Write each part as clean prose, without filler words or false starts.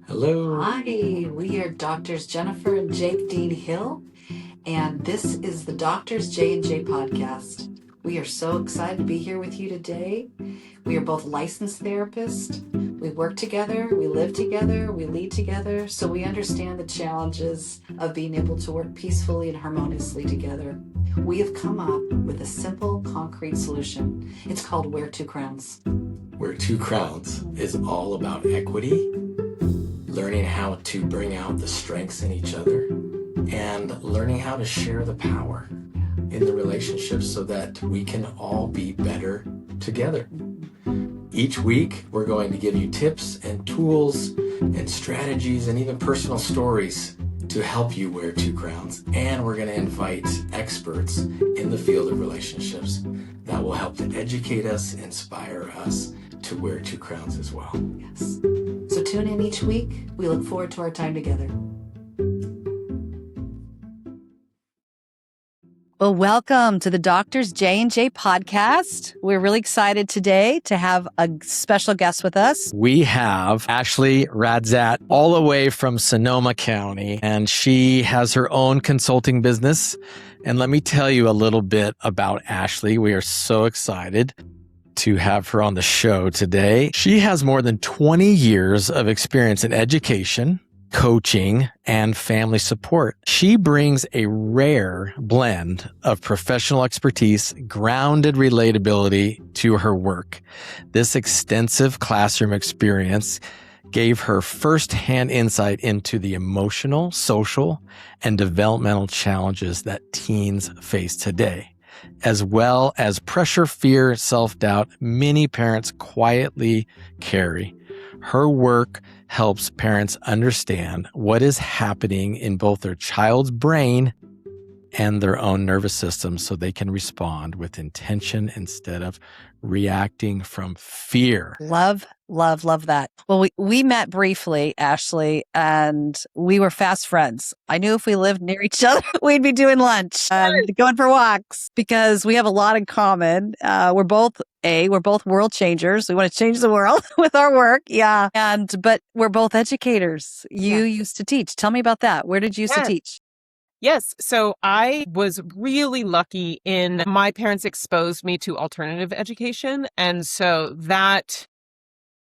Hello. Hi, we are Doctors Jennifer and Jake Dean Hill, and this is the Doctors J&J podcast. We are so excited to be here with you today. We are both licensed therapists. We work together, we live together, we lead together, so we understand the challenges of being able to work peacefully and harmoniously together. We have come up with a simple, concrete solution. It's called Wear Two Crowns. Wear Two Crowns is all about equity, learning how to bring out the strengths in each other, and learning how to share the power in the relationship so that we can all be better together. Each week, we're going to give you tips and tools and strategies and even personal stories to help you wear two crowns. And we're going to invite experts in the field of relationships that will help to educate us, inspire us to wear two crowns as well. Yes. So tune in each week. We look forward to our time together. Well, welcome to the Doctors J&J podcast. We're really excited today to have a special guest with us. We have Ashley Radzat all the way from Sonoma County, and she has her own consulting business. And let me tell you a little bit about Ashley. We are so excited to have her on the show today. She has more than 20 years of experience in education, coaching, and family support. She brings a rare blend of professional expertise, grounded relatability to her work. This extensive classroom experience gave her firsthand insight into the emotional, social, and developmental challenges that teens face today, as well as pressure, fear, self-doubt many parents quietly carry. Her work helps parents understand what is happening in both their child's brain and their own nervous system so they can respond with intention instead of reacting from fear. Love that. Well, we met briefly, Ashley, and we were fast friends. I knew if we lived near each other, we'd be doing lunch and going for walks because we have a lot in common. We're both world changers. We want to change the world with our work. Yeah. But we're both educators. You used to teach. Tell me about that. Where did you used to teach? Yes. So I was really lucky in my parents exposed me to alternative education. And so that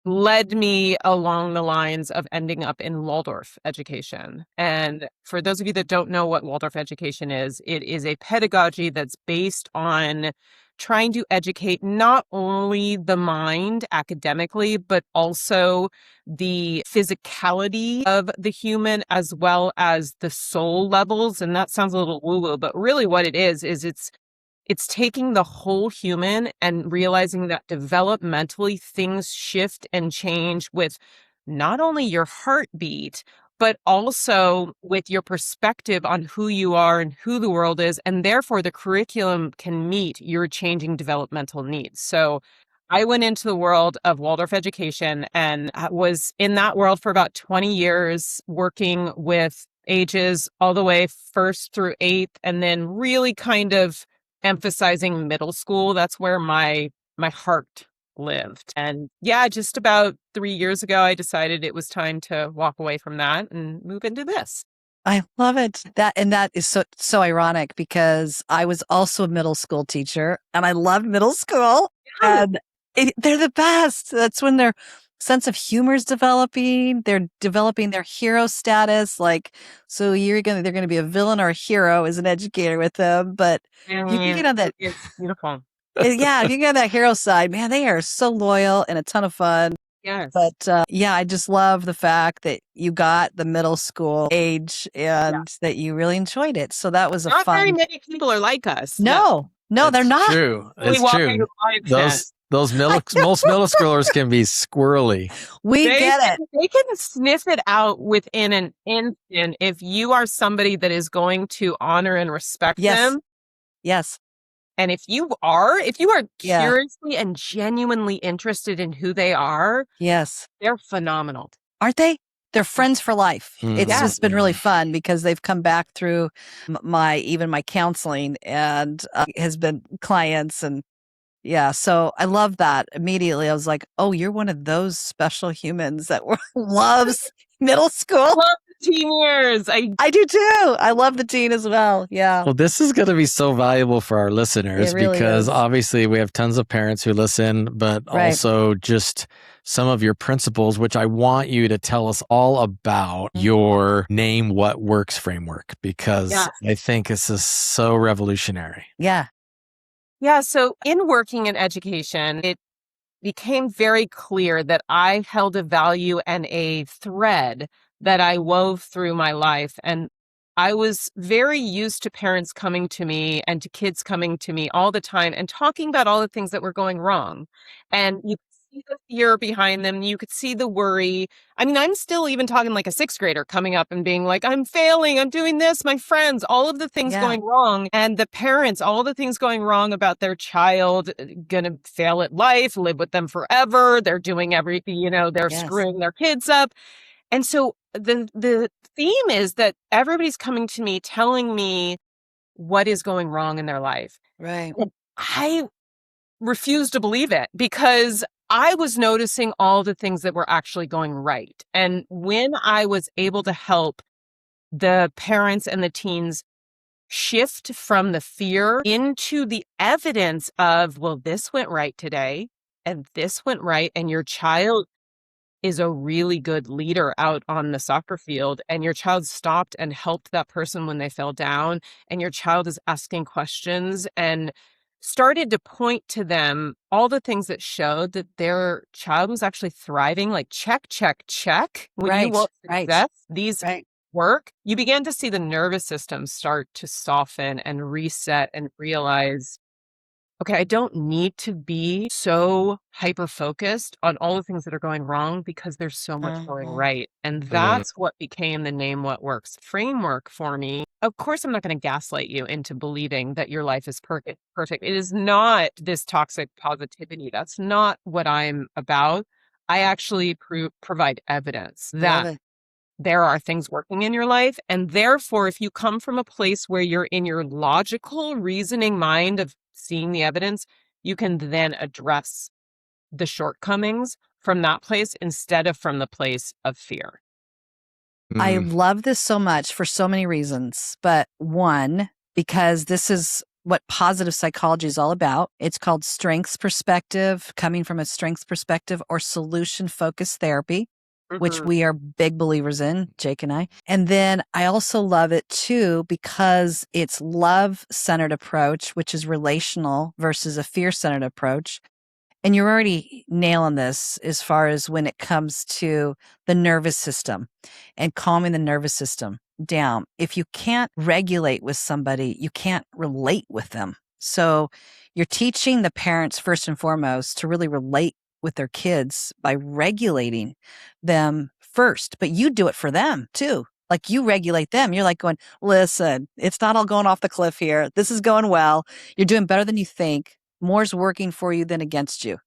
led me along the lines of ending up in Waldorf education. And for those of you that don't know what Waldorf education is, it is a pedagogy that's based on trying to educate not only the mind academically, but also the physicality of the human as well as the soul levels. And that sounds a little woo-woo, but really what it is it's taking the whole human and realizing that developmentally things shift and change with not only your heartbeat, but also with your perspective on who you are and who the world is. And therefore, the curriculum can meet your changing developmental needs. So I went into the world of Waldorf education and was in that world for about 20 years, working with ages all the way first through eighth, and then really kind of emphasizing middle school. That's where my heart lived. And yeah, just about 3 years ago, I decided it was time to walk away from that and move into this. I love it. That is so ironic because I was also a middle school teacher and I loved middle school. Yeah. And they're the best. That's when their sense of humor is developing. They're developing their hero status. So they're going to be a villain or a hero as an educator with them. But you can get on that. It's beautiful. Yeah, if you get on that hero side, man, they are so loyal and a ton of fun. Yes. But I just love the fact that you got the middle school age and that you really enjoyed it. So that was Not fun. very many people are like us. No, they're not. True. We It's walk true. into lives Most middle schoolers can be squirrely. We get it. They can sniff it out within an instant if you are somebody that is going to honor and respect them. Yes. And if you are curiously and genuinely interested in who they are, yes, they're phenomenal. Aren't they? They're friends for life. Mm. It's Yeah. just been really fun because they've come back through my counseling and has been clients and Yeah. So I love that. Immediately, I was like, oh, you're one of those special humans that loves middle school. Love the teen years. I do too. I love the teen as well. Yeah. Well, this is going to be so valuable for our listeners It really because is. obviously we have tons of parents who listen, but Right. also just some of your principles, which I want you to tell us all about your Name What Works framework, because Yeah. I think this is so revolutionary. Yeah. Yeah. So in working in education, it became very clear that I held a value and a thread that I wove through my life. And I was very used to parents coming to me and to kids coming to me all the time and talking about all the things that were going wrong. And you could see the fear behind them. You could see the worry. I mean, I'm still even talking like a sixth grader coming up and being like, I'm failing. I'm doing this. My friends, all of the things Yeah. going wrong. And the parents, all the things going wrong about their child, going to fail at life, live with them forever. They're doing everything, they're Yes. screwing their kids up. And so the theme is that everybody's coming to me telling me what is going wrong in their life. Right. And I refuse to believe it because I was noticing all the things that were actually going right. And when I was able to help the parents and the teens shift from the fear into the evidence of, well, this went right today and this went right, and your child is a really good leader out on the soccer field, and your child stopped and helped that person when they fell down, and your child is asking questions and started to point to them all the things that showed that their child was actually thriving, like check, check, check. When you Right. want Right. success, these Right. work, you began to see the nervous system start to soften and reset and realize, okay, I don't need to be so hyper focused on all the things that are going wrong because there's so much going right. And that's what became the Name What Works framework for me. Of course, I'm not going to gaslight you into believing that your life is perfect. It is not this toxic positivity. That's not what I'm about. I actually provide evidence Love that it. there are things working in your life. And therefore, if you come from a place where you're in your logical reasoning mind of seeing the evidence, you can then address the shortcomings from that place instead of from the place of fear. I love this so much for so many reasons. But one, because this is what positive psychology is all about. It's called strengths perspective, coming from a strengths perspective, or solution focused therapy, which we are big believers in, Jake and I. And then I also love it too because it's love-centered approach, which is relational versus a fear-centered approach. And you're already nailing this as far as when it comes to the nervous system and calming the nervous system down. If you can't regulate with somebody, you can't relate with them. So you're teaching the parents first and foremost to really relate with their kids by regulating them first, but you do it for them too. Like you regulate them. You're like going, listen, it's not all going off the cliff here. This is going well. You're doing better than you think. More's working for you than against you.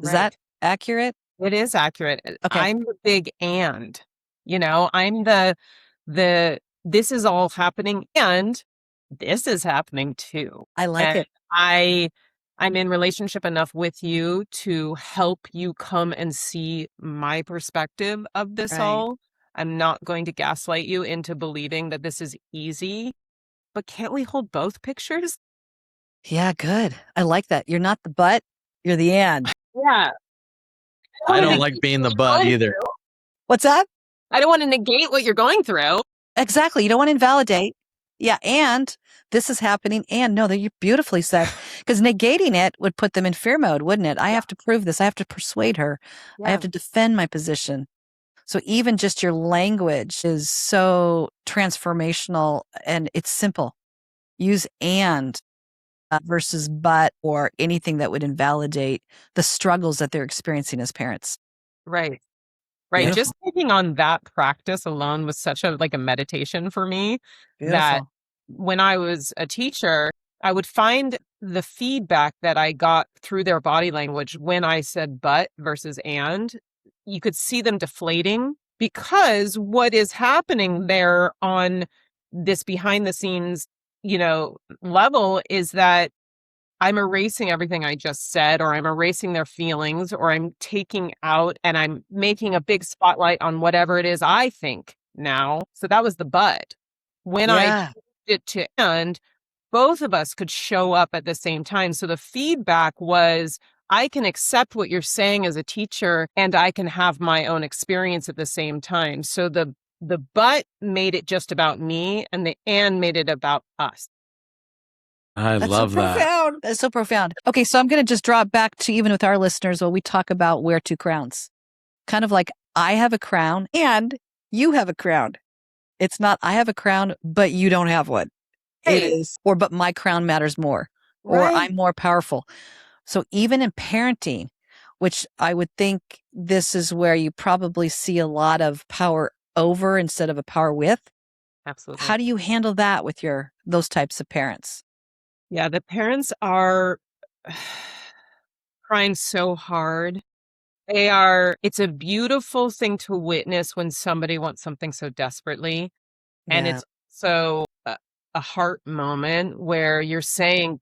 Is that accurate? It is accurate. Okay. I'm the big and, I'm the this is all happening and this is happening too. I like it. I'm in relationship enough with you to help you come and see my perspective of this all. I'm not going to gaslight you into believing that this is easy, but can't we hold both pictures? Yeah, good. I like that. You're not the but, you're the and. Yeah. I don't like being the butt either. What's that? I don't want to negate what you're going through. Exactly. You don't want to invalidate. Yeah. And this is happening. And no, that you beautifully said, because negating it would put them in fear mode, wouldn't it? I have to prove this. I have to persuade her. I have to defend my position. So even just your language is so transformational and it's simple. Use and versus but or anything that would invalidate the struggles that they're experiencing as parents. Right. Beautiful. Just taking on that practice alone was such a meditation for me that Beautiful. when I was a teacher, I would find the feedback that I got through their body language when I said but versus and. You could see them deflating because what is happening there on this behind the scenes, level is that I'm erasing everything I just said, or I'm erasing their feelings, or I'm taking out and I'm making a big spotlight on whatever it is I think now. So that was the but. When I Yeah. changed it to and, both of us could show up at the same time. So the feedback was, I can accept what you're saying as a teacher and I can have my own experience at the same time. So the but made it just about me and the and made it about us. I That's love so that. profound. That's so profound. Okay, so I'm going to just draw it back to even with our listeners when we talk about wear two crowns. Kind of like I have a crown and you have a crown. It's not I have a crown, but you don't have one. It Right. is, or but my crown matters more, or Right. I'm more powerful. So even in parenting, which I would think this is where you probably see a lot of power over instead of a power with. Absolutely. How do you handle that with those types of parents? Yeah, the parents are trying so hard. It's a beautiful thing to witness when somebody wants something so desperately. And Yeah. it's so a heart moment where they're saying,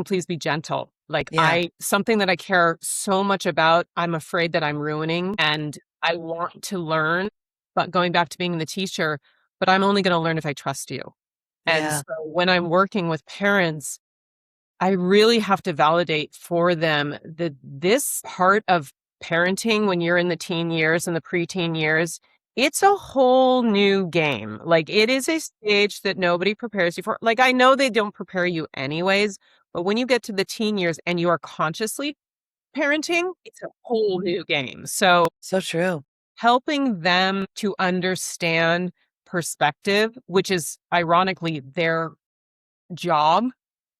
please be gentle. Like Yeah. something that I care so much about, I'm afraid that I'm ruining and I want to learn, but going back to being the teacher, but I'm only going to learn if I trust you. And Yeah. so when I'm working with parents, I really have to validate for them that this part of parenting when you're in the teen years and the preteen years, it's a whole new game. Like it is a stage that nobody prepares you for. Like I know they don't prepare you anyways, but when you get to the teen years and you are consciously parenting, it's a whole new game. So So true. helping them to understand perspective, which is ironically their job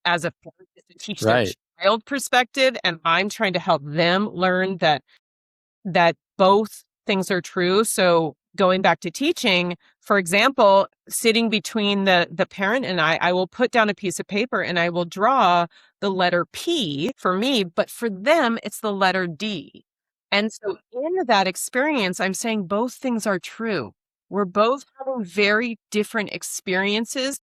as a parent is to teach their Right. child perspective, and I'm trying to help them learn that both things are true. So going back to teaching, for example, sitting between the parent and I will put down a piece of paper and I will draw the letter P for me, but for them it's the letter D. And so in that experience, I'm saying both things are true. We're both having very different experiences.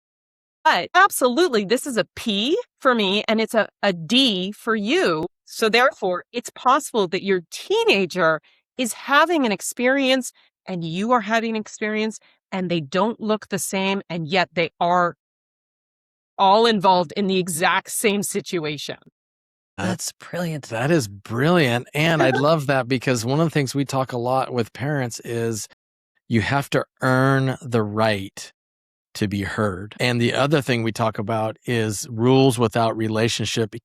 But absolutely, this is a P for me and it's a D for you. So therefore, it's possible that your teenager is having an experience and you are having an experience and they don't look the same and yet they are all involved in the exact same situation. That's brilliant. That is brilliant. And I love that because one of the things we talk a lot with parents is you have to earn the right to be heard. And the other thing we talk about is rules without relationship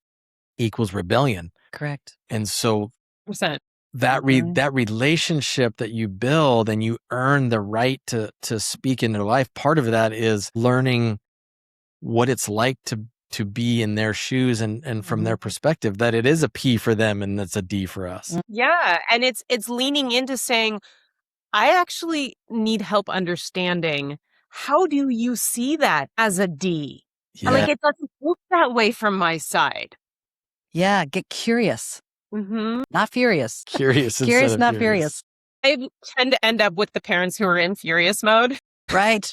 equals rebellion. Correct. And so Percent. that Mhm. that relationship that you build and you earn the right to speak in their life, part of that is learning what it's like to be in their shoes and from their perspective, that it is a P for them and it's a D for us. Yeah. And it's leaning into saying, I actually need help understanding, how do you see that as a D? Yeah. Like it doesn't look that way from my side. Yeah. Get curious, Mm-hmm. not furious. Curious instead Curious, of not furious. I tend to end up with the parents who are in furious mode. Right.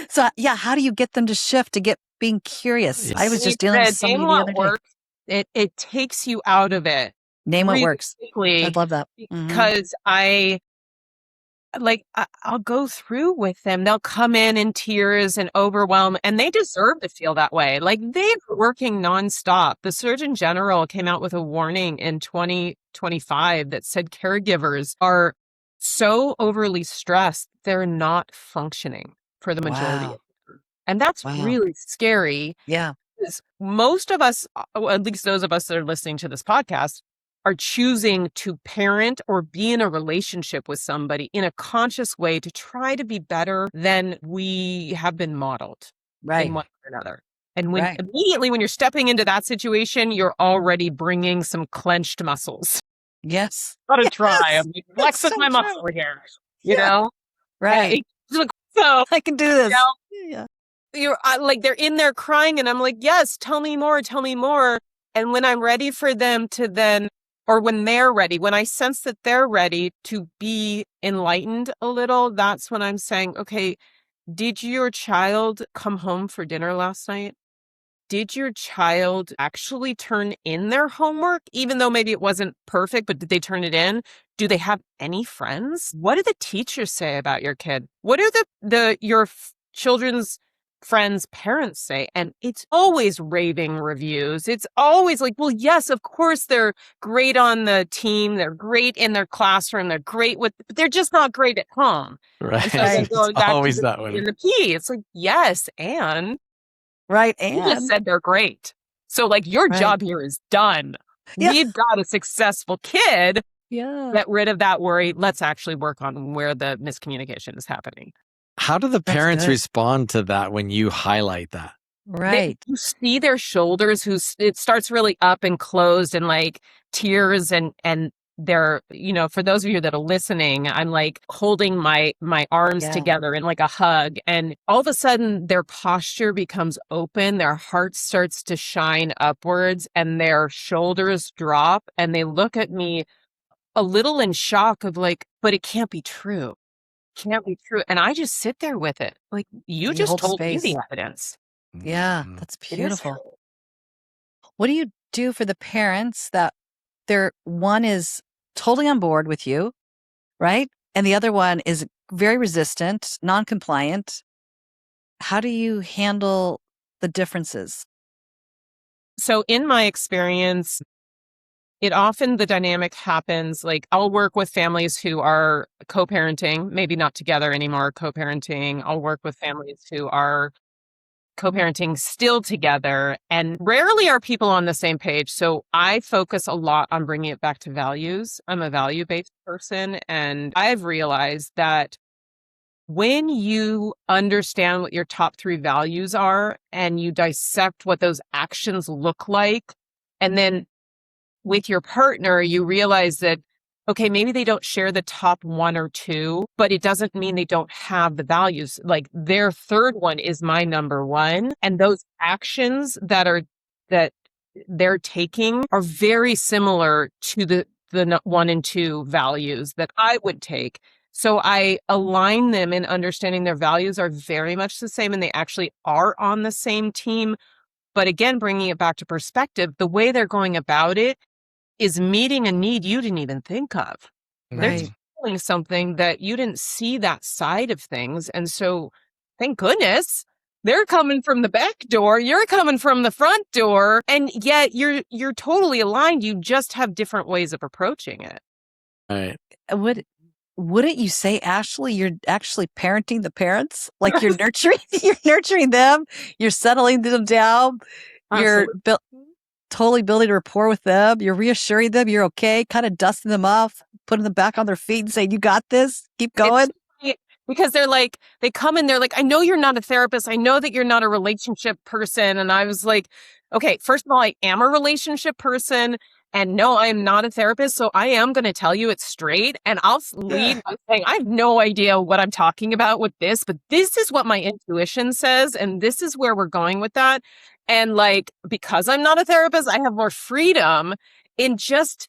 So yeah, how do you get them to shift to get being curious? I was Yes. just dealing with Name somebody the what other day. works. It takes you out of it Name what really works. quickly I'd love that. Mhm. because I'll go through with them. They'll come in tears and overwhelm, and they deserve to feel that way. Like they're working nonstop. The Surgeon General came out with a warning in 2025 that said caregivers are so overly stressed, they're not functioning for the majority Wow. of them. And that's Wow. really scary. Yeah. Because most of us, at least those of us that are listening to this podcast, are choosing to parent or be in a relationship with somebody in a conscious way to try to be better than we have been modeled Right. in one way or another. And Right. immediately when you're stepping into that situation, you're already bringing some clenched muscles. Yes. Gotta try. Yes. I'm flexing so my true. muscle here. You Yeah. know? Right. So I can do this. know, Yeah. you're like they're in there crying and I'm like, yes, tell me more. And when I'm ready for them to then, or when they're ready, when I sense that they're ready to be enlightened a little, that's when I'm saying, okay, did your child come home for dinner last night? did your child actually turn in their homework, even though maybe it wasn't perfect, but did they turn it in? Do they have any friends? What do the teachers say about your kid? What do your children's friends' parents say? And it's always raving reviews. It's always like, well, yes, of course they're great on the team. They're great in their classroom. They're great but they're just not great at home. Right. And so they Right. go It's back to always the that P way. and the P. It's like, yes, and Right. you just And said they're great. So like your right. job here is done. Yeah. We've got a successful kid. Yeah. Get rid of that worry. Let's actually work on where the miscommunication is happening. How do the That's parents good. respond to that when you highlight that? Right. You see their shoulders it starts really up and closed and like tears and they're, for those of you that are listening, I'm like holding my arms Yeah. together in like a hug, and all of a sudden their posture becomes open, their heart starts to shine upwards, and their shoulders drop, and they look at me a little in shock of like, but it can't be true. Can't be true. And I just sit there with it. Like, you You just hold told me space. the evidence. Yeah. Mhm. That's It is beautiful. true. What do you do for the parents that one is totally on board with you, right? And the other one is very resistant, non-compliant. How do you handle the differences? So in my experience, the dynamic happens like I'll work with families who are co-parenting, maybe not together anymore, co-parenting. I'll work with families who are co-parenting still together, and rarely are people on the same page. So I focus a lot on bringing it back to values. I'm a value-based person, and I've realized that when you understand what your top 3 values are and you dissect what those actions look like, and then with your partner, you realize that, okay, maybe they don't share the top 1 or 2, but it doesn't mean they don't have the values. Like their third one is my number 1. And those actions that they're taking are very similar to the 1 and 2 values that I would take. So I align them in understanding their values are very much the same, and they actually are on the same team. But again, bringing it back to perspective, the way they're going about it is meeting a need you didn't even think of. They're Right. tackling something that you didn't see that side of things. And so thank goodness they're coming from the back door, you're coming from the front door, and yet you're totally aligned. You just have different ways of approaching it. Right. Wouldn't you say, Ashley, you're actually parenting the parents? Like you're nurturing them, you're settling them down, you're Absolutely. totally building a rapport with them, you're reassuring them you're okay, kind of dusting them off, putting them back on their feet and saying, you got this, keep going. Because they come in, they're like, I know you're not a therapist. I know that you're not a relationship person. And I was like, okay, first of all, I am a relationship person. And no, I'm not a therapist. So I am going to tell you it's straight. And I'll lead by saying, I have no idea what I'm talking about with this, but this is what my intuition says. And this is where we're going with that. And like, because I'm not a therapist, I have more freedom in just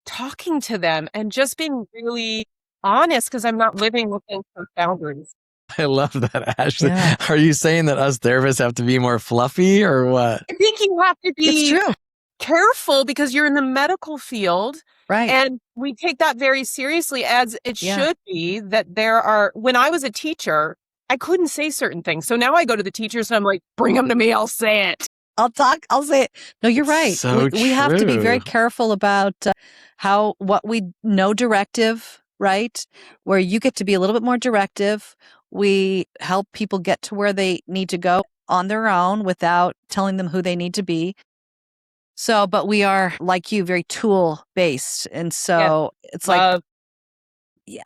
talking to them and just being really honest because I'm not living within some boundaries. I love that, Ashley. Yeah. Are you saying that us therapists have to be more fluffy or what? I think you have to It's be true. careful because you're in the medical field. Right. And we take that very seriously, as it Yeah. should be, that when I was a teacher, I couldn't say certain things. So now I go to the teachers and I'm like, bring them to me, I'll say it. I'll say it. No, you're right. So We have to be very true. careful about what we know directive, right? Where you get to be a little bit more directive. We help people get to where they need to go on their own without telling them who they need to be. So, but we are, like you, very tool based. And so it's like,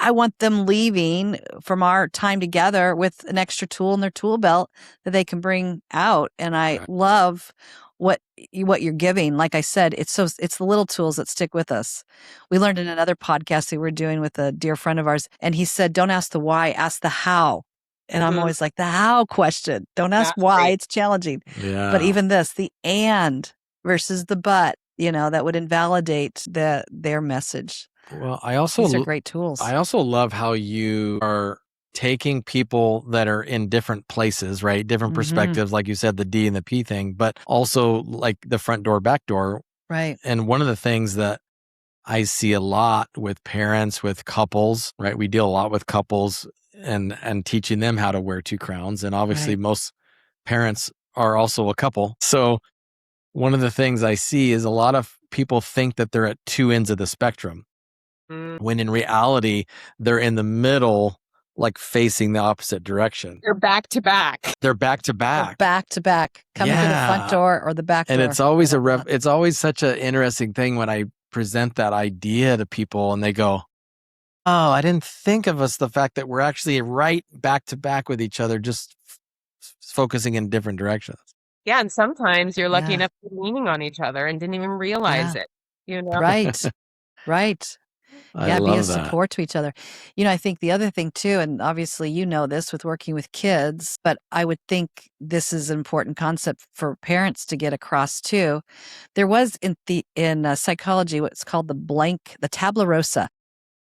I want them leaving from our time together with an extra tool in their tool belt that they can bring out. And I Right. love what you're giving. Like I said, it's the little tools that stick with us. We learned in another podcast that we were doing with a dear friend of ours, and he said, don't ask the why, ask the how. And I'm always like, the how question. Don't ask That's why. great. It's challenging. Yeah. But even this, the and versus the but, that would invalidate their message. Well, These are great tools. I also love how you are taking people that are in different places, right? Different perspectives, like you said, the D and the P thing, but also like the front door, back door. Right. And one of the things that I see a lot with parents, with couples, right? We deal a lot with couples and teaching them how to wear two crowns. And obviously most parents are also a couple. So one of the things I see is a lot of people think that they're at two ends of the spectrum, when in reality, they're in the middle, like facing the opposite direction. They're back to back. They're back to back. Back to back, coming to the front door or the back door. And it's always it's always such an interesting thing when I present that idea to people and they go, oh, I didn't think of us the fact that we're actually right back to back with each other, just focusing in different directions. Yeah, and sometimes you're lucky enough to be leaning on each other and didn't even realize it. You know, Right. I Be love a that. support to each other. I think the other thing too, and obviously you know this with working with kids, but I would think this is an important concept for parents to get across too. There was in psychology what's called the tabula rasa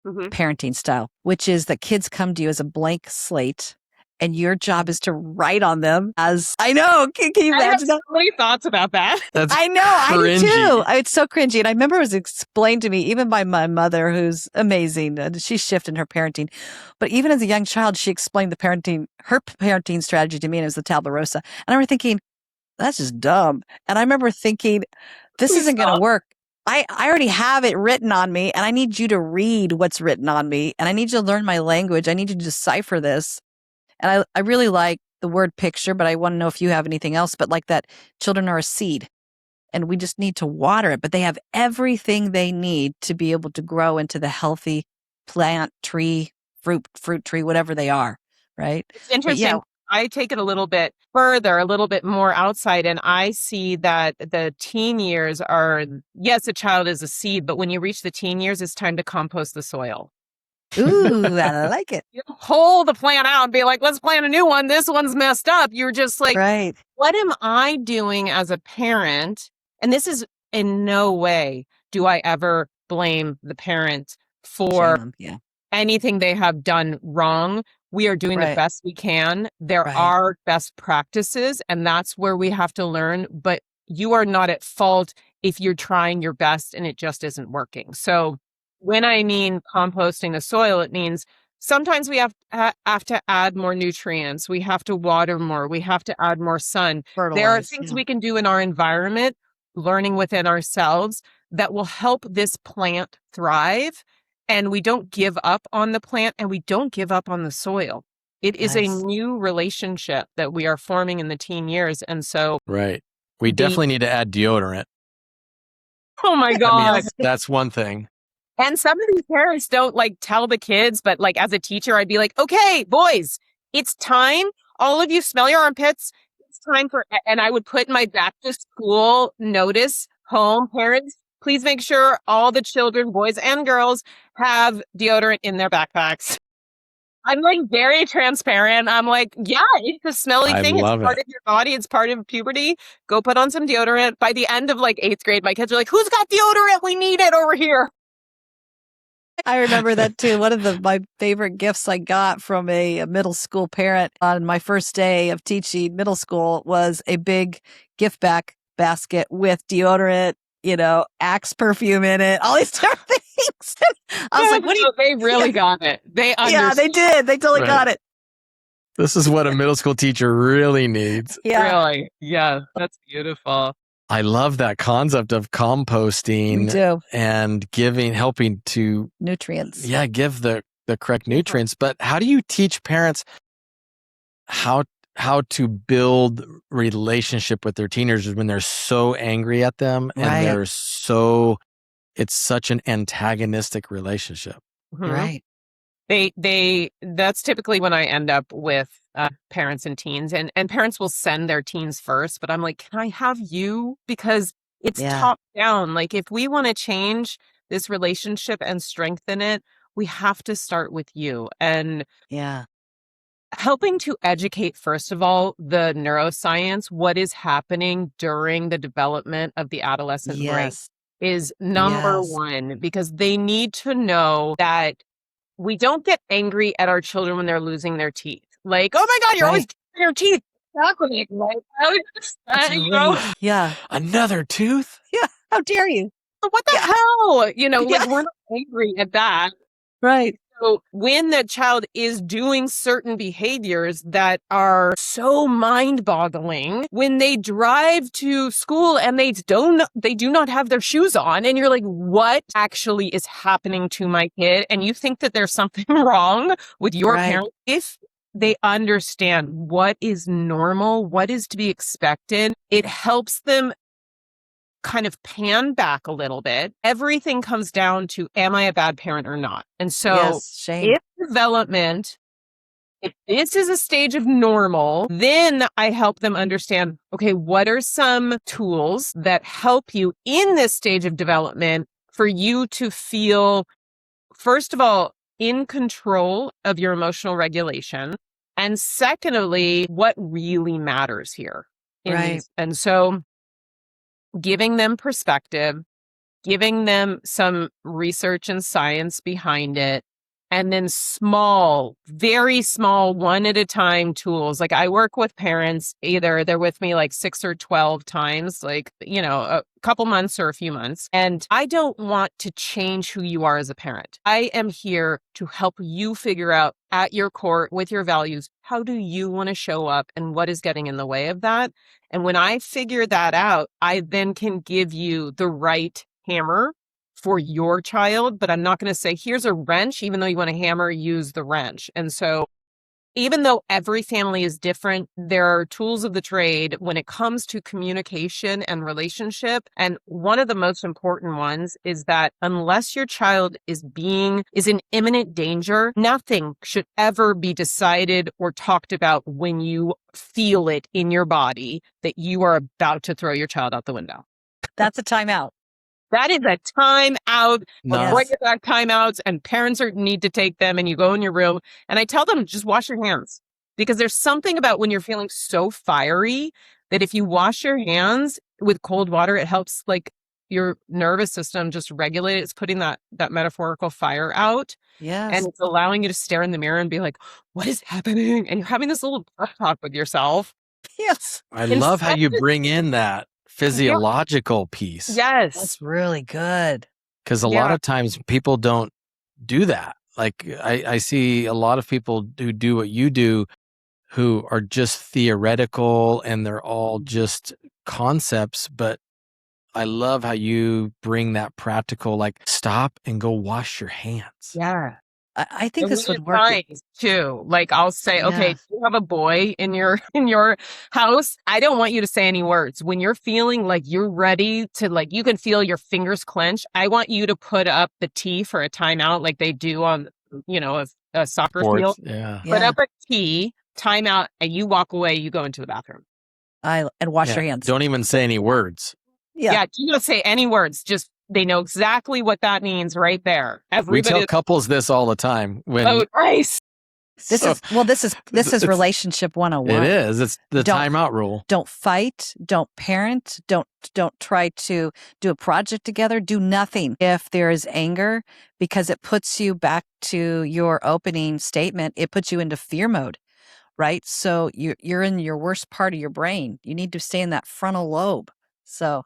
parenting style, which is that kids come to you as a blank slate. And your job is to write on them as I know. Can you imagine that? So many thoughts about that. I know. cringy. I do too. It's so cringy. And I remember it was explained to me, even by my mother, who's amazing. She's shifted her parenting. But even as a young child, she explained her parenting strategy to me, and it was the tabula rasa. And I remember thinking, that's just dumb. And I remember thinking, this isn't going to work. I already have it written on me, and I need you to read what's written on me. And I need you to learn my language. I need you to decipher this. And I really like the word picture, but I want to know if you have anything else. But like that, children are a seed and we just need to water it, but they have everything they need to be able to grow into the healthy plant, tree, fruit tree, whatever they are. Right. It's interesting. I take it a little bit further, a little bit more outside, and I see that the teen years are, yes, a child is a seed, but when you reach the teen years, it's time to compost the soil. Ooh, I like it. You pull the plant out and be like, let's plant a new one. This one's messed up. You're just like, what am I doing as a parent? And this is in no way do I ever blame the parent for anything they have done wrong. We are doing the best we can. There are best practices, and that's where we have to learn. But you are not at fault if you're trying your best and it just isn't working. So when I mean composting the soil, it means sometimes we have to add more nutrients. We have to water more. We have to add more sun. There are things we can do in our environment, learning within ourselves, that will help this plant thrive. And we don't give up on the plant, and we don't give up on the soil. It is a new relationship that we are forming in the teen years. And so we definitely need to add deodorant. Oh my God. I mean, that's one thing. And some of these parents don't like tell the kids, but like as a teacher, I'd be like, okay, boys, it's time. All of you smell your armpits. It's time for, and I would put my back to school notice home. Parents, please make sure all the children, boys and girls, have deodorant in their backpacks. I'm like very transparent. I'm like, yeah, it's a smelly thing. It's part of your body. It's part of puberty. Go put on some deodorant. By the end of like 8th grade, my kids are like, who's got deodorant? We need it over here. I remember that too. One of my favorite gifts I got from a middle school parent on my first day of teaching middle school was a big gift basket with deodorant, Axe perfume in it, all these different things. I was like, what do you? They really got it. They understood. Yeah, they did. They totally got it. This is what a middle school teacher really needs. Yeah. Really. Yeah, that's beautiful. I love that concept of composting and helping to nutrients. Yeah, give the correct nutrients. But how do you teach parents how to build relationship with their teenagers when they're so angry at them and it's such an antagonistic relationship? Right. That's typically when I end up with parents and teens, and parents will send their teens first, but I'm like, can I have you? Because it's top down. Like if we want to change this relationship and strengthen it, we have to start with you. And helping to educate, first of all, the neuroscience, what is happening during the development of the adolescent brain is number one, because they need to know that we don't get angry at our children when they're losing their teeth. Like, oh my God, you're always Right. your teeth. Exactly. Like, That's you know, great. Yeah. Another tooth? Yeah. How dare you? what the Yeah. hell? You know, like Yeah. we're not angry at that. Right. So when the child is doing certain behaviors that are so mind-boggling, when they drive to school and they do not have their shoes on, and you're like, what actually is happening to my kid? And you think that there's something wrong with your Right. parent. If they understand what is normal, what is to be expected, it helps them kind of pan back a little bit. Everything comes down to, am I a bad parent or not? And so Yes. Shame. if development, if this is a stage of normal, then I help them understand, okay, what are some tools that help you in this stage of development for you to feel, first of all, in control of your emotional regulation? And secondly, what really matters here in Right. these. And so giving them perspective, giving them some research and science behind it, and then small, very small, one at a time tools. Like I work with parents, either they're with me like 6 or 12 times, like, you know, a couple months or a few months. And I don't want to change who you are as a parent. I am here to help you figure out at your core with your values, how do you want to show up and what is getting in the way of that? And when I figure that out, I then can give you the right hammer for your child, but I'm not going to say, here's a wrench, even though you want a hammer, use the wrench. And so even though every family is different, there are tools of the trade when it comes to communication and relationship. And one of the most important ones is that unless your child is in imminent danger, nothing should ever be decided or talked about when you feel it in your body that you are about to throw your child out the window. That's a timeout. That is a time out. No. Bring it back timeouts, and parents need to take them, and you go in your room. And I tell them, just wash your hands, because there's something about when you're feeling so fiery that if you wash your hands with cold water, it helps like your nervous system just regulate it. It's putting that metaphorical fire out. Yes. And it's allowing you to stare in the mirror and be like, what is happening? And you're having this little pep talk with yourself. Yes. I love how you bring in that physiological piece. Yes. That's really good. Because a lot of times people don't do that. Like I see a lot of people who do what you do who are just theoretical and they're all just concepts, but I love how you bring that practical, like stop and go wash your hands. Yeah. I think And this we would need work. signs, too. Like I'll say, okay, Yeah. do you have a boy in your house? I don't want you to say any words. When you're feeling like you're ready to, like, you can feel your fingers clench, I want you to put up the T for a timeout, like they do on, you know, a soccer field. Yeah. Put Yeah. up a T, timeout, and you walk away, you go into the bathroom. And wash Yeah. your hands. Don't even say any words. Yeah. Do not say any words. Just, they know exactly what that means right there. We Everybody tell couples this all the time. When nice. This is relationship 101. it is. It's the Don't- timeout rule. Don't fight, don't parent, don't try to do a project together, do nothing if there is anger, because it puts you back to your opening statement. It puts you into fear mode, right? So you're in your worst part of your brain. You need to stay in that frontal lobe. So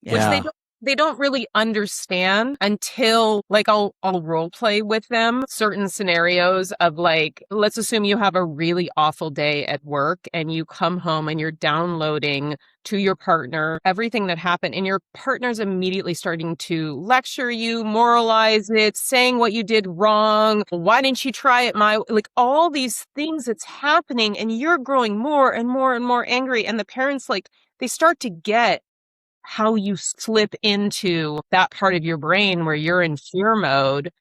Which they don't really understand until, like, I'll role play with them certain scenarios of, like, let's assume you have a really awful day at work and you come home and you're downloading to your partner everything that happened, and your partner's immediately starting to lecture you, moralize it, saying what you did wrong. Why didn't you try it like all these things that's happening, and you're growing more and more and more angry, and the parents, like, they start to get how you slip into that part of your brain where you're in fear mode.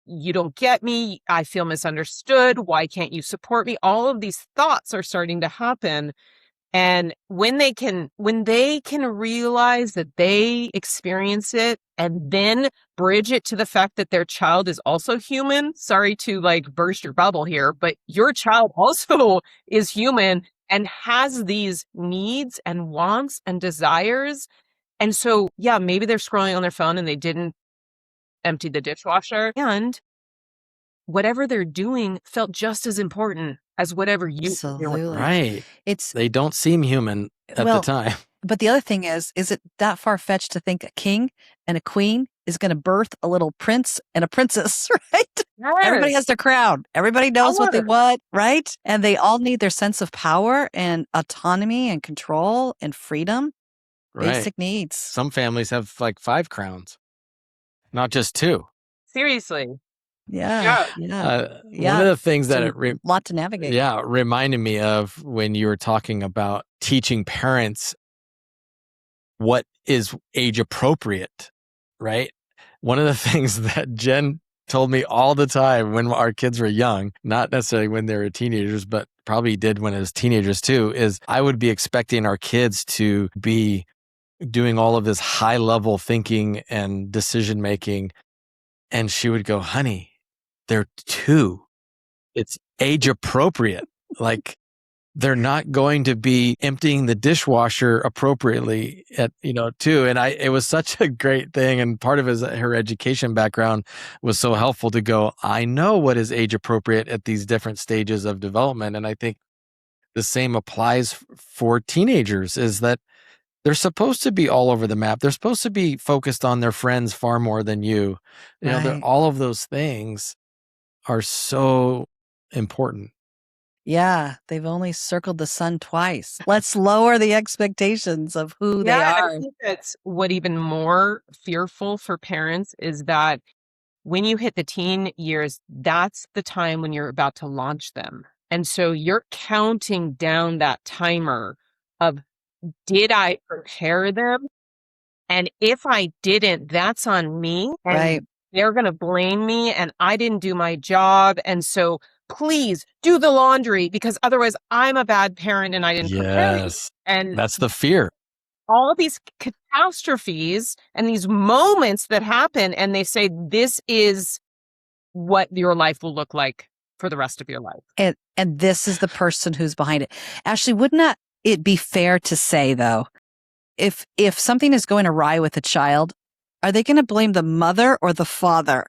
You don't get me. I feel misunderstood. Why can't you support me? All of these thoughts are starting to happen. And when they can realize that they experience it and then bridge it to the fact that their child is also human. Sorry to, like, burst your bubble here, but your child also is human and has these needs and wants and desires. And so, yeah, maybe they're scrolling on their phone and they didn't empty the dishwasher. And whatever they're doing felt just as important as whatever you were doing. Absolutely. Right. It's They don't seem human at the well, time. but the other thing is it that far fetched to think a king and a queen is going to birth a little prince and a princess, right? Everybody Yes. has their crown. Everybody knows what they Power. want, right? And they all need their sense of power and autonomy and control and freedom, Right. basic needs. Some families have like 5 crowns, not just 2. Seriously. Yeah. Yeah. Yeah. One of the things that It's a lot to navigate. reminded me of when you were talking about teaching parents what is age appropriate, right? One of the things that Jen told me all the time when our kids were young, not necessarily when they were teenagers, but probably did when it was teenagers too, is I would be expecting our kids to be doing all of this high level thinking and decision making. And she would go, honey, they're 2. It's age appropriate. Like, they're not going to be emptying the dishwasher appropriately at 2. And it was such a great thing. And part of her education background was so helpful to go, I know what is age appropriate at these different stages of development. And I think the same applies for teenagers, is that they're supposed to be all over the map. They're supposed to be focused on their friends far more than you. Right. All of those things are so important. Yeah, they've only circled the sun twice. Let's lower the expectations of who they Yeah, are. I think that's what even more fearful for parents is that when you hit the teen years, that's the time when you're about to launch them. And so you're counting down that timer of, did I prepare them? And if I didn't, that's on me. And Right. they're going to blame me and I didn't do my job. And so please do the laundry because otherwise I'm a bad parent and I didn't prepare you. Yes. And That's the fear. all these catastrophes and these moments that happen, and they say, this is what your life will look like for the rest of your life. And this is the person who's behind it. Ashley, wouldn't it be fair to say, though, if something is going awry with a child, are they going to blame the mother or the father?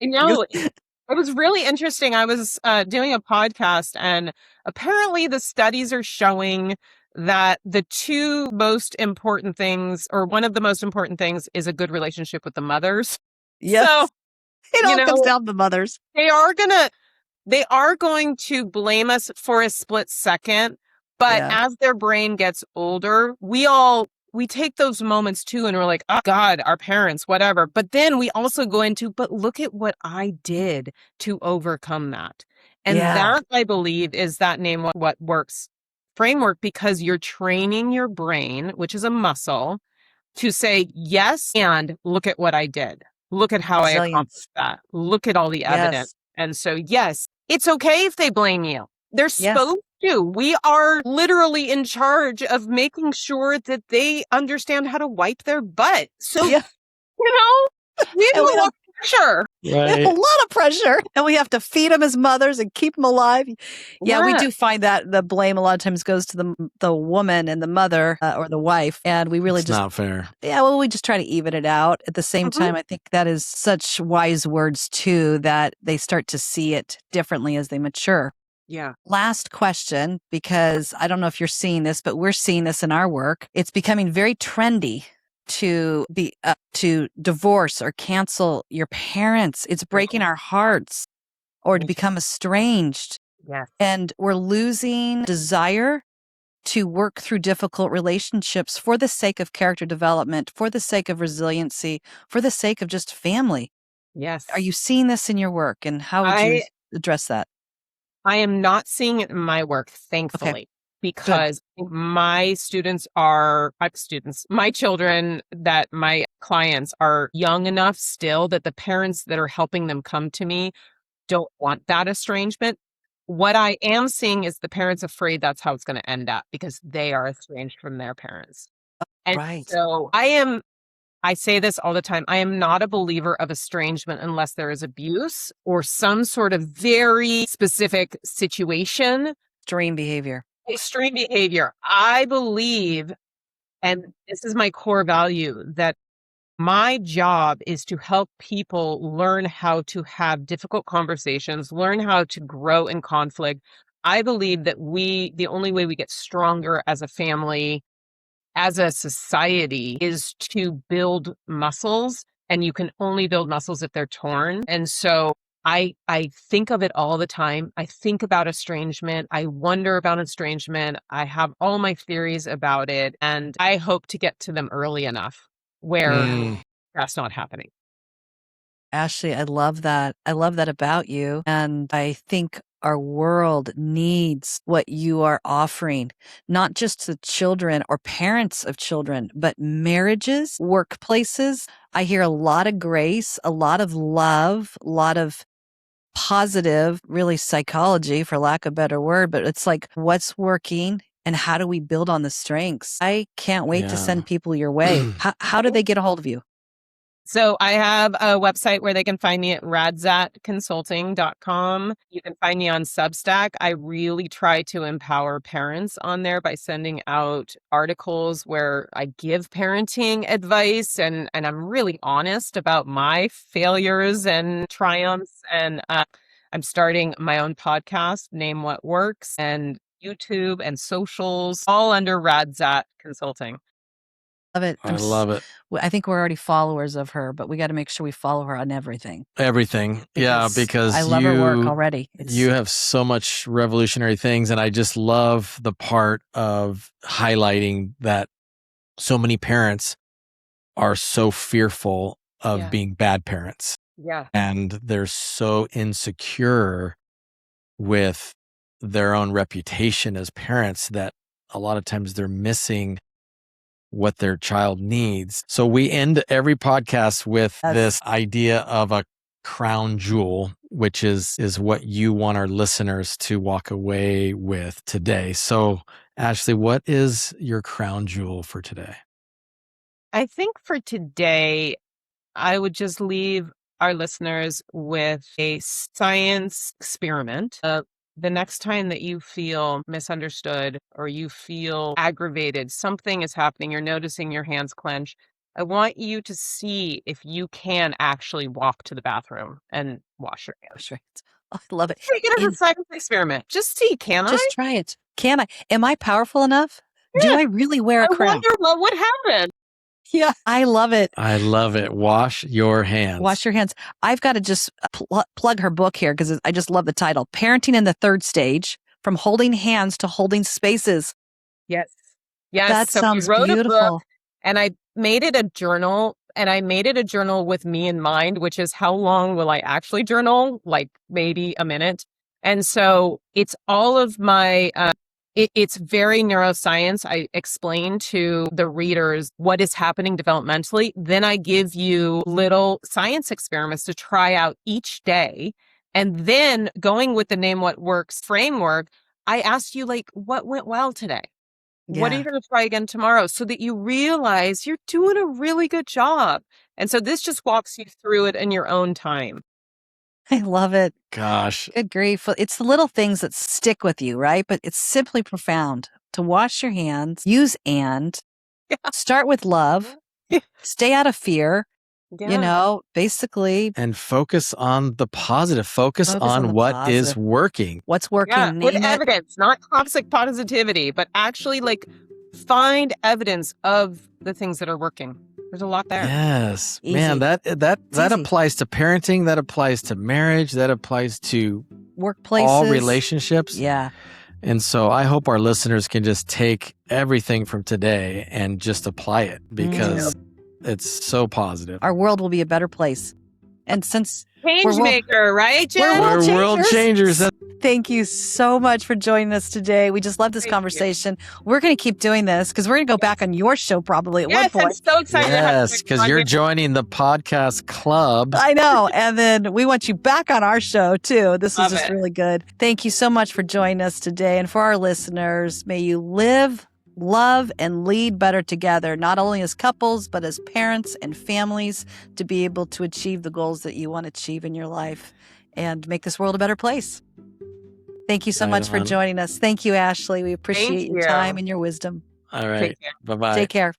It was really interesting. I was doing a podcast, and apparently the studies are showing that the 2 most important things, or one of the most important things, is a good relationship with the mothers. Yes. So, it all comes down to the mothers. they are going to blame us for a split second, but as their brain gets older, we take those moments too, and we're like, oh God, our parents, whatever. But then we also go into, but look at what I did to overcome that. And that, I believe, is that name what works framework, because you're training your brain, which is a muscle, to say yes, and look at what I did. Look at how I accomplished that. Look at all the evidence. And so, yes, it's okay if they blame you. They're supposed to. We are literally in charge of making sure that they understand how to wipe their butt. So, we have a lot of pressure. Right. A lot of pressure. And we have to feed them as mothers and keep them alive. Yeah, we do find that the blame a lot of times goes to the woman and the mother or the wife. And we really It's not fair. Yeah, well, we just try to even it out. At the same time, I think that is such wise words too, that they start to see it differently as they mature. Yeah. Last question, because I don't know if you're seeing this, but we're seeing this in our work. It's becoming very trendy to be to divorce or cancel your parents. It's breaking our hearts, or to become estranged. Yes. And we're losing desire to work through difficult relationships for the sake of character development, for the sake of resiliency, for the sake of just family. Yes. Are you seeing this in your work, and how would you address that? I am not seeing it in my work, thankfully, because my my children, that my clients are young enough still that the parents that are helping them come to me don't want that estrangement. What I am seeing is the parents afraid that's how it's going to end up because they are estranged from their parents. And so I say this all the time. I am not a believer of estrangement unless there is abuse or some sort of very specific situation. Extreme behavior. I believe, and this is my core value, that My job is to help people learn how to have difficult conversations, learn how to grow in conflict. I believe that the only way we get stronger as a family, as a society, is to build muscles, and you can only build muscles if they're torn. And so I think of it all the time. I think about estrangement. I wonder about estrangement. I have all my theories about it, and I hope to get to them early enough where Mm, that's not happening. Ashley, I love that. I love that about you. And I think our world needs what you are offering, not just to children or parents of children, but marriages, workplaces. I hear a lot of grace, a lot of love, a lot of positive, really psychology, for lack of a better word, but it's like what's working and how do we build on the strengths? I can't wait to yeah. send people your way. How do they get a hold of you? So I have a website where they can find me at radzatconsulting.com. You can find me on Substack. I really try to empower parents on there by sending out articles where I give parenting advice, and I'm really honest about my failures and triumphs. And I'm starting my own podcast, Name What Works, and YouTube and socials, all under Radzat Consulting. Love it. I love it. I think we're already followers of her, but we got to make sure we follow her on everything. Everything. Yeah, because I love her work already. You have so much revolutionary things. And I just love the part of highlighting that so many parents are so fearful of Yeah. being bad parents. Yeah. And they're so insecure with their own reputation as parents that a lot of times they're missing what their child needs. So we end every podcast with Yes. this idea of a crown jewel, which is what you want our listeners to walk away with today. So Ashley, what is your crown jewel for today? I think for today, I would just leave our listeners with a science experiment. The next time that you feel misunderstood or you feel aggravated, something is happening, you're noticing your hands clench. I want you to see if you can actually walk to the bathroom and wash your hands. Right. Oh, I love it. Take it as a science experiment. Just see, can I? Just try it. Can I? Am I powerful enough? Do Yeah. I really wear a I crown? wonder what would happen. Yeah, I love it. I love it. Wash your hands. Wash your hands. I've got to just plug her book here because I just love the title. Parenting in the Third Stage, From Holding Hands to Holding Spaces. Yes. Yes. That So sounds we wrote a book, beautiful. and I made it a journal, and I made it a journal with me in mind, which is how long will I actually journal? Like maybe a minute. And so it's all of my, it's very neuroscience. I explain to the readers what is happening developmentally. Then I give you little science experiments to try out each day. And then going with the Name What Works framework, I asked you, like, what went well today? What are Yeah. you going to try again tomorrow? So that you realize you're doing a really good job. And so this just walks you through it in your own time. I love it. Gosh. Good grief. It's the little things that stick with you, right? But it's simply profound to wash your hands, use and, start with love, stay out of fear, basically. And focus on the positive. Focus on what is working. What's working. Yeah, with Name it. evidence, not toxic positivity, but actually like find evidence of the things that are working. There's a lot there. Yes. Easy. Man, that easy. applies to parenting, that applies to marriage, that applies to Workplaces. all relationships. Yeah. And so I hope our listeners can just take everything from today and just apply it because it's so positive. Our world will be a better place. And since Change maker, right, Jen? We're We're world changers. Thank you so much for joining us today. We just love this conversation. We're going to keep doing this because we're going to go back on your show probably at one Yes, I'm point. so excited. Yes, because you're joining the podcast club. I know. And then we want you back on our show too. This is just really good. Thank you so much for joining us today. And for our listeners, may you live, love, and lead better together, not only as couples, but as parents and families to be able to achieve the goals that you want to achieve in your life and make this world a better place. Thank you so much for joining us. Thank you, Ashley. We appreciate your time and your wisdom. All right. Take care. Bye-bye. Take care.